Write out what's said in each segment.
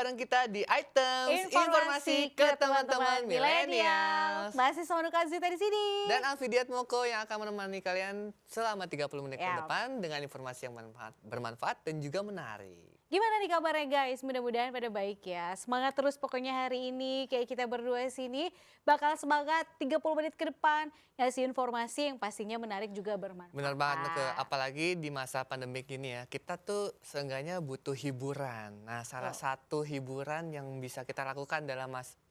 bareng kita di Items Informasi ke teman-teman milenial. Masih sama Nuka Zita di sini. Dan Alfi Diatmoko yang akan menemani kalian selama 30 menit ke Ya. depan dengan informasi yang bermanfaat dan juga menarik. Gimana nih kabarnya guys? Mudah-mudahan pada baik ya. Semangat terus pokoknya hari ini. Kayak kita berdua sini bakal semangat 30 menit ke depan. Ngasih informasi yang pastinya menarik juga bermanfaat. Benar banget Nuke, apalagi di masa pandemik ini ya. Kita tuh seenggaknya butuh hiburan. Nah salah satu hiburan yang bisa kita lakukan dalam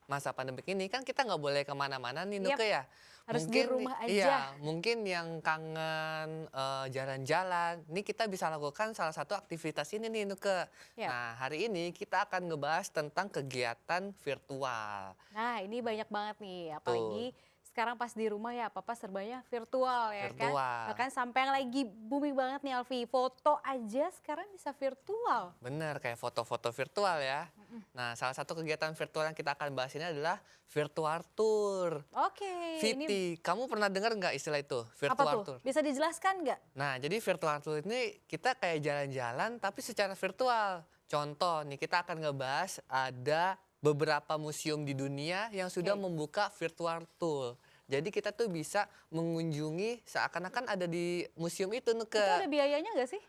masa pandemik ini kan kita nggak boleh kemana-mana nih Nuke ya. Harus Mungkin di rumah aja. Iya, mungkin yang kangen jalan-jalan, ini kita bisa lakukan salah satu aktivitas ini nih Nuke. Yap. Nah hari ini kita akan ngebahas tentang kegiatan virtual. Nah ini banyak banget nih. Apalagi sekarang pas di rumah ya apa-apa serbanya virtual ya kan. Virtual. Bahkan sampai yang lagi booming banget nih Alfi. Foto aja sekarang bisa virtual. Bener, kayak foto-foto virtual ya. Nah, salah satu kegiatan virtual yang kita akan bahas ini adalah virtual tour. Oke. Ini Viti, kamu pernah dengar nggak istilah itu, apa virtual tuh? tour? Bisa dijelaskan nggak? Nah, jadi virtual tour ini kita kayak jalan-jalan tapi secara virtual. Contoh nih, kita akan ngebahas ada beberapa museum di dunia yang sudah membuka virtual tour. Jadi kita tuh bisa mengunjungi seakan-akan ada di museum itu Nuke. Itu ada biayanya nggak sih?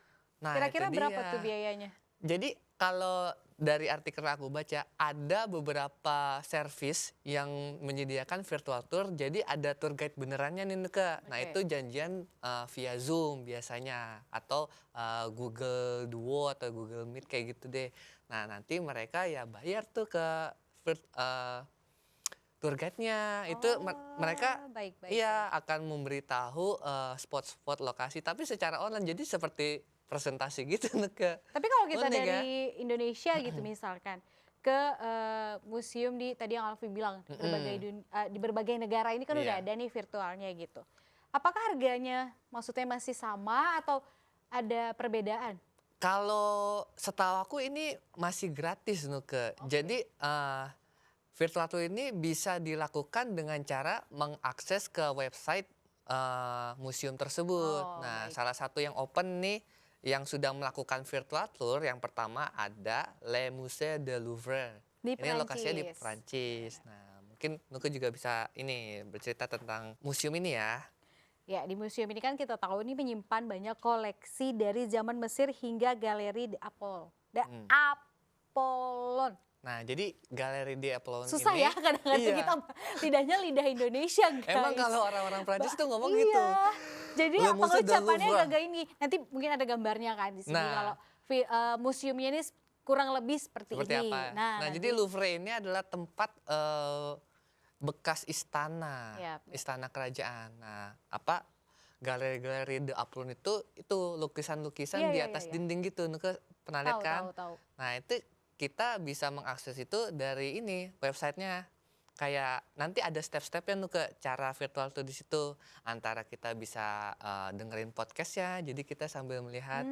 Nah, Kira-kira itu berapa dia. tuh biayanya? Jadi kalau dari artikel yang aku baca, ada beberapa service yang menyediakan virtual tour. Jadi ada tour guide benerannya nih Nuke. Nah itu janjian via Zoom biasanya. Atau Google Duo atau Google Meet kayak gitu deh. Nah nanti mereka ya bayar tuh ke tour guide-nya. Itu mereka baik-baik. iya akan memberitahu spot-spot lokasi. Tapi secara online jadi seperti presentasi gitu Nuke. Tapi kalau kita Unik ya? dari Indonesia gitu misalkan ke museum di tadi yang Alfi bilang di berbagai negara ini kan udah Iya. ada nih virtualnya gitu. Apakah harganya maksudnya masih sama atau ada perbedaan? Kalau setahu aku ini masih gratis Nuke. Jadi virtual tour ini bisa dilakukan dengan cara mengakses ke website museum tersebut. Oh, Nah, baik. salah satu yang open nih yang sudah melakukan virtual tour yang pertama ada Le Musée de Louvre. Di Ini lokasinya di Perancis. Prancis. Nah, mungkin Nuke juga bisa ini bercerita tentang museum ini ya. Ya, di museum ini kan kita tahu ini menyimpan banyak koleksi dari zaman Mesir hingga galeri Apollon. Nah, jadi galeri di Apollon Susah ini ya kadang-kadang iya. kita lidahnya lidah Indonesia guys. Emang kalau orang-orang Prancis tuh ngomong iya. gitu. Jadi Le Musée de pengucapannya Louvre. agak ini. Nanti mungkin ada gambarnya kan di sini Nah. kalau museumnya ini kurang lebih seperti Seperti ini. apa? Nah, nanti- jadi Louvre ini adalah tempat bekas istana, Ya, istana kerajaan. Nah, galeri-galeri The Apollon itu lukisan-lukisan Iya, di iya, atas iya. dinding gitu. Nuke pernah lihat Tahu, kan? tahu. Nah, itu kita bisa mengakses itu dari ini websitenya. Kayak nanti ada step-stepnya Nuke cara virtual tuh di situ. Antara kita bisa dengerin podcast ya, jadi kita sambil melihat.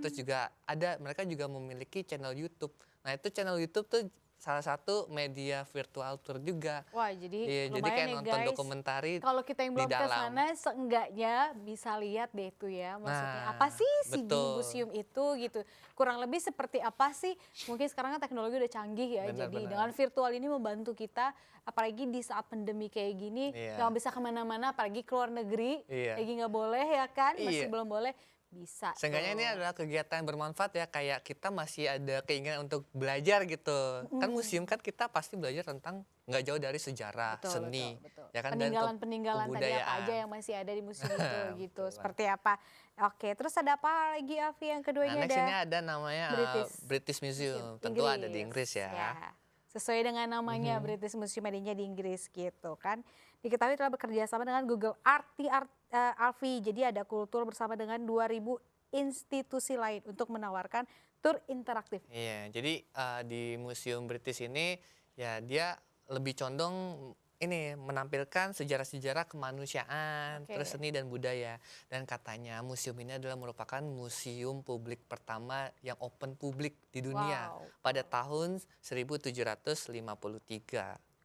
Terus juga mereka juga memiliki channel YouTube. Nah itu channel YouTube tuh salah satu media virtual tour juga. Wah, jadi Iya, jadi lumayan kayak nih nonton guys. dokumentari Kalau kita yang di belum ke dalam. sana, seenggaknya bisa lihat deh itu ya. Maksudnya Nah, apa sih si di betul. museum itu gitu. Kurang lebih seperti apa sih? Mungkin sekarang kan teknologi udah canggih ya. Benar, Jadi benar. dengan virtual ini membantu kita. Apalagi di saat pandemi kayak gini. Iya. Yang bisa kemana-mana, apalagi ke luar negeri. Iya. Lagi nggak boleh ya kan? Masih Iya. belum boleh. Bisa. Seenggaknya tuh. ini adalah kegiatan yang bermanfaat ya, kayak kita masih ada keinginan untuk belajar gitu. Kan museum kan kita pasti belajar tentang nggak jauh dari sejarah, Betul, seni, betul. ya kan, dan Peninggalan-peninggalan tadi apa kebudayaan. aja yang masih ada di museum itu gitu. Betul. Seperti apa. Oke, terus ada apa lagi Afi yang Nah, keduanya next ini ada namanya British Museum, tentu ada di Inggris ya. Sesuai dengan namanya British Museum adanya di Inggris gitu kan. Diketahui telah bekerja sama dengan Google Alfi. Jadi ada kultur bersama dengan 2000 institusi lain untuk menawarkan tur interaktif. Iya, jadi di Museum British ini ya dia lebih condong ini menampilkan sejarah-sejarah kemanusiaan, terus seni dan budaya. Dan katanya museum ini adalah merupakan museum publik pertama yang open publik di dunia pada tahun 1753.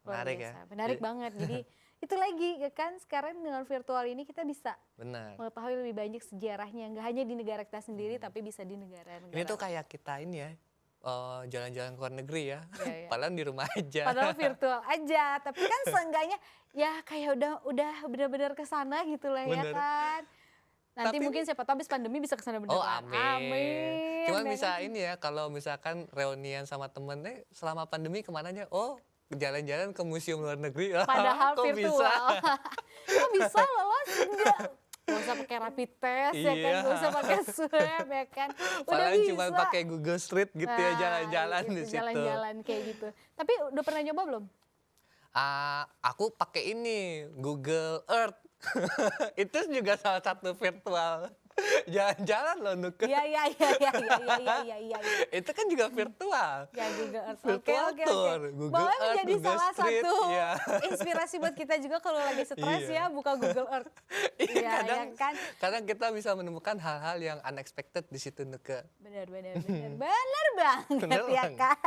Menarik ya? Menarik banget. Jadi itu lagi kan sekarang dengan virtual ini kita bisa mengetahui lebih banyak sejarahnya. Nggak hanya di negara kita sendiri tapi bisa di negara-negara. Ini tuh kayak kita ini ya, jalan-jalan ke luar negeri ya. Iya, iya. Padahal di rumah aja. Padahal virtual aja, tapi kan seenggaknya ya kayak udah benar-benar ke sana gitu lah ya Bener. kan. Nanti Tapi mungkin siapa tahu habis pandemi bisa ke sana oh beneran. amin. Amin, Cuman ya bisa kan? ini ya kalau misalkan reunian sama temen selama pandemi kemananya? Oh jalan-jalan ke museum luar negeri. Padahal Kok bisa? virtual. Kok bisa lolos? Enggak. Gak usah pakai rapid test ya kan, Iya. gak usah pakai swab ya kan. Udah Padahal cuma bisa. pakai Google Street gitu ya Nah, jalan-jalan gitu, di situ. jalan-jalan kayak gitu. Tapi udah pernah nyoba belum? Aku pakai ini Google Earth. Itu juga salah satu virtual jalan-jalan loh Nuke. Iya, iya, iya, iya, iya, iya, iya, iya, iya. Itu kan juga virtual. Ya Google Earth. Oke, Virtual oke, tour, oke. Google Boleh Earth, menjadi Google salah Street, satu iya. inspirasi buat kita juga kalau lagi stres Iya. ya, buka Google Earth. Iya, Iya, kadang, ya kan? kadang kita bisa menemukan hal-hal yang unexpected di situ Nuke. Benar, benar, benar. Benar banget Bener ya banget. kan?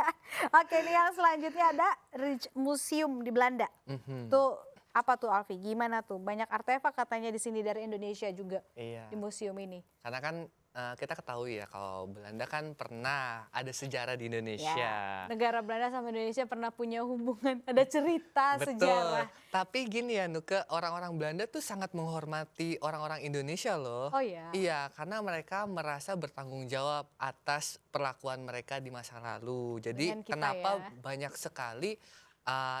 Oke, ini yang selanjutnya ada Rijksmuseum di Belanda. Mhm. Tuh apa tuh Alfi? Gimana tuh? Banyak artefak katanya di sini dari Indonesia juga Iya. di museum ini. Karena kan kita ketahui ya kalau Belanda kan pernah ada sejarah di Indonesia. Ya, negara Belanda sama Indonesia pernah punya hubungan, ada cerita Betul. sejarah. Tapi gini ya Nuke, orang-orang Belanda tuh sangat menghormati orang-orang Indonesia loh. Oh ya. Iya, karena mereka merasa bertanggung jawab atas perlakuan mereka di masa lalu. Jadi Dengan kita kenapa ya. banyak sekali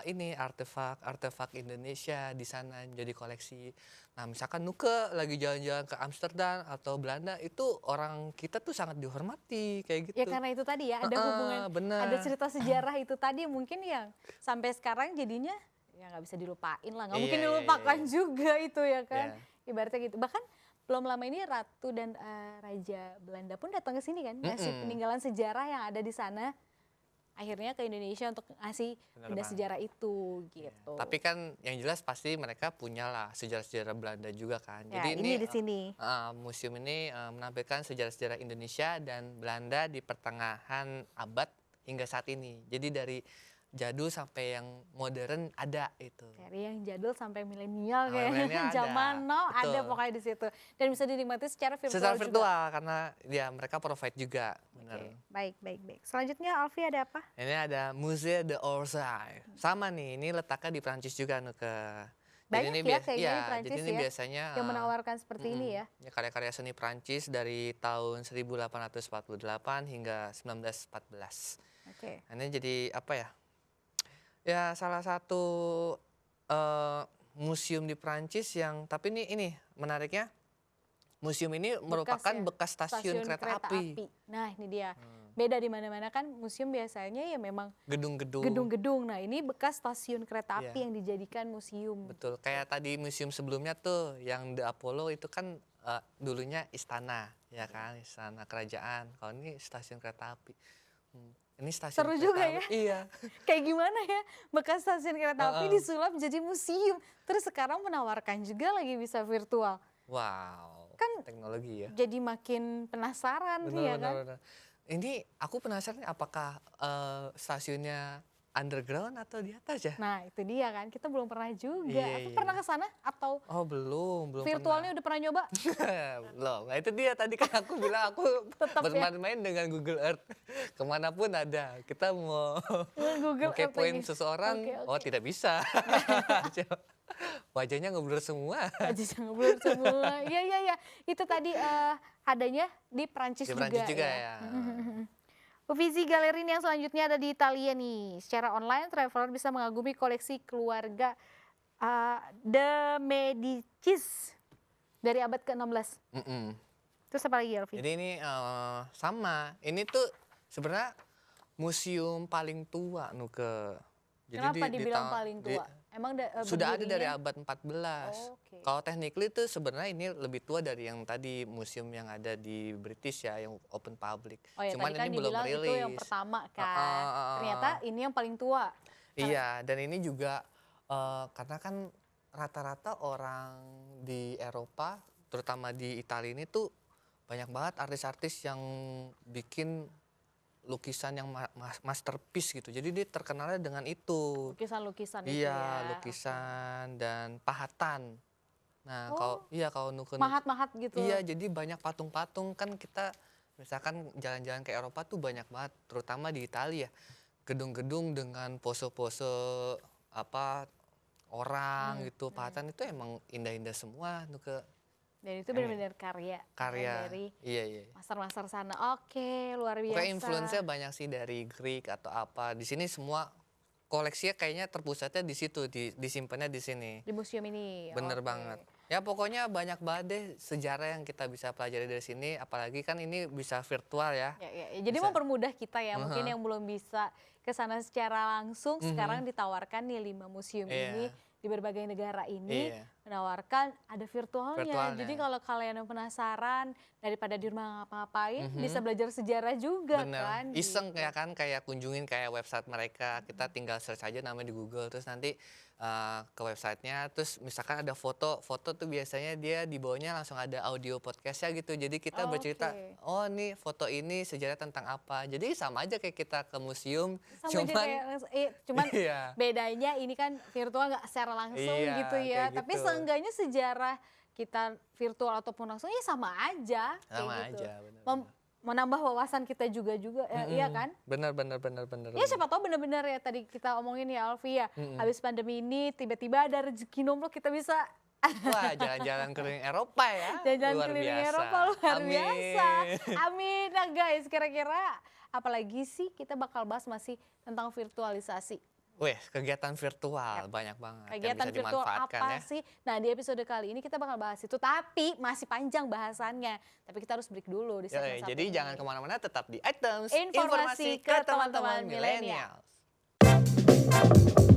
ini artefak Indonesia di sana jadi koleksi. Nah, misalkan Nuke lagi jalan-jalan ke Amsterdam atau Belanda itu orang kita tuh sangat dihormati kayak gitu. Ya karena itu tadi ya, ada Heeh, hubungan, bener. ada cerita sejarah itu tadi mungkin yang sampai sekarang jadinya ya nggak bisa dilupain lah, nggak Iya, mungkin iya, dilupakan iya. juga itu ya kan. Iya. Ibaratnya gitu. Bahkan belum lama ini Ratu dan Raja Belanda pun datang ke sini kan, ngasih Mm-mm. peninggalan sejarah yang ada di sana. Akhirnya ke Indonesia untuk ngasih Bener benda banget. sejarah itu Iya. gitu. Tapi kan yang jelas pasti mereka punya lah sejarah-sejarah Belanda juga kan. Ya, Jadi ini di sini. museum ini menampilkan sejarah-sejarah Indonesia dan Belanda di pertengahan abad hingga saat ini. Jadi dari jadul sampai yang modern ada itu. Dari yang jadul sampai milenial Sampai kayak milenial ada, zaman now ada betul. pokoknya di situ. Dan bisa dinikmati secara virtual Secara juga. virtual karena ya mereka provide juga. Benar. Oke, baik, baik, baik. Selanjutnya Alfi ada apa? Ini ada Musée d'Orsay. Sama nih, ini letaknya di Prancis juga Nuke. Banyak ini ya kayaknya di iya, Prancis jadi ini ya, biasanya yang menawarkan seperti ini ya. karya-karya seni Prancis dari tahun 1848 hingga 1914. Oke. Nah, ini jadi apa ya? Ya salah satu museum di Prancis yang tapi ini menariknya museum ini merupakan ya, bekas stasiun kereta api. Nah ini dia. Beda di mana-mana kan museum biasanya ya memang Gedung-gedung. gedung-gedung. Nah ini bekas stasiun kereta api Iya. yang dijadikan museum. Betul, kayak tadi museum sebelumnya tuh yang The Apollo itu kan dulunya istana, ya kan, istana kerajaan. Kalau ini stasiun kereta api. Ini stasiun Seru kereta juga api. ya. Iya. Kayak gimana ya bekas stasiun kereta api Heeh. disulap jadi museum. Terus sekarang menawarkan juga lagi bisa virtual. Wow. Kan teknologi ya. Jadi makin penasaran nih ya kan. Benar. Ini aku penasaran nih, apakah stasiunnya underground atau di atas ya? Nah itu dia kan, kita belum pernah juga. Iya, Aku iya, pernah iya. ke sana atau Oh belum virtualnya udah pernah nyoba? Belum. Nah itu dia tadi kan aku bilang aku Tetap ya. bermain-main dengan Google Earth. Kemanapun ada. Kita mau Dengan Google mau Earth kepoin lagi. seseorang, Oke, oke. oh tidak bisa. Wajahnya ngeblur semua. Aja jangan belum semua. Iya iya iya. Itu tadi adanya di Prancis Di Prancis juga, juga ya. ya. Uffizi Gallery yang selanjutnya ada di Italia nih. Secara online, traveler bisa mengagumi koleksi keluarga De Medicis dari abad ke-16. Mm-mm. Terus apa lagi Elvi? Jadi ini sama. Ini tuh sebenarnya museum paling tua Nuke. Jadi Kenapa dibilang tahun- paling tua? Emang sudah ada dari berdirinya- abad 14. Oh, oke. Kalau technically itu sebenarnya ini lebih tua dari yang tadi museum yang ada di British ya, yang open public. Oh ya Cuman tadi kan ini belum dibilang itu yang rilis. pertama kan. Heeh. Ternyata ini yang paling tua. Iya, dan ini juga karena kan rata-rata orang di Eropa, terutama di Italia ini tuh banyak banget artis-artis yang bikin lukisan yang masterpiece gitu. Jadi dia terkenalnya dengan itu. Lukisan-lukisan itu Iya, ya. lukisan dan pahatan. Nah, Oh, kalau Nuke Mahat-mahat gitu. iya, jadi banyak patung-patung kan kita Misalkan jalan-jalan ke Eropa tuh banyak banget, terutama di Italia ya. Gedung-gedung dengan pose-pose apa orang Hmm, gitu, pahatan itu emang indah-indah semua tuh ke dan itu Emi. benar-benar karya ya kan, Karya. dari Iya, iya. master-master sana. Oke, luar Pokoknya biasa. influence-nya banyak sih dari Greek atau apa. Di sini semua koleksinya kayaknya terpusatnya di situ, disimpannya di sini. Di museum ini. Bener Oke. banget. Ya pokoknya banyak banget deh sejarah yang kita bisa pelajari dari sini, apalagi kan ini bisa virtual ya. Ya. Jadi Bisa. mempermudah kita ya, mungkin Heeh. yang belum bisa ke sana secara langsung, sekarang Mhm. ditawarkan nih 5 museum ini Iya, di berbagai negara ini iya. menawarkan ada virtualnya. Jadi Virtualnya. kalau kalian yang penasaran daripada di rumah ngapa-ngapain, bisa Mhm. belajar sejarah juga Bener, kan iseng gitu. ya kan kayak kunjungin kayak website mereka, kita tinggal search aja namanya di Google terus nanti ke websitenya, terus misalkan ada foto, foto tuh biasanya dia di bawahnya langsung ada audio podcastnya gitu, jadi kita bercerita, Oke. oh nih foto ini sejarah tentang apa, jadi sama aja kayak kita ke museum, Sama aja cuman kayak cuman iya, bedanya ini kan virtual nggak secara langsung iya gitu ya. kayak Tapi gitu, seenggaknya sejarah kita virtual ataupun langsung ya sama aja kayak sama gitu. aja, bener Mem- bener. menambah wawasan kita juga iya kan? Bener bener bener bener Ya bener. siapa tahu bener-bener ya tadi kita omongin ya Alfi ya. Mhm. Habis pandemi ini tiba-tiba ada rezeki nomplok kita bisa Wah jalan-jalan keliling Eropa ya, jalan-jalan luar keliling biasa, Eropa luar biasa. amin. Amin. Nah guys, kira-kira apalagi sih kita bakal bahas masih tentang virtualisasi. Wih, kegiatan virtual banyak banget yang Kegiatan bisa virtual dimanfaatkan apa ya. sih? Nah, di episode kali ini kita bakal bahas itu, tapi masih panjang bahasannya. Tapi kita harus break dulu di segmen Yoi, satu jadi ini. jangan kemana-mana, tetap di Items Informasi ke teman-teman milenial. milenial.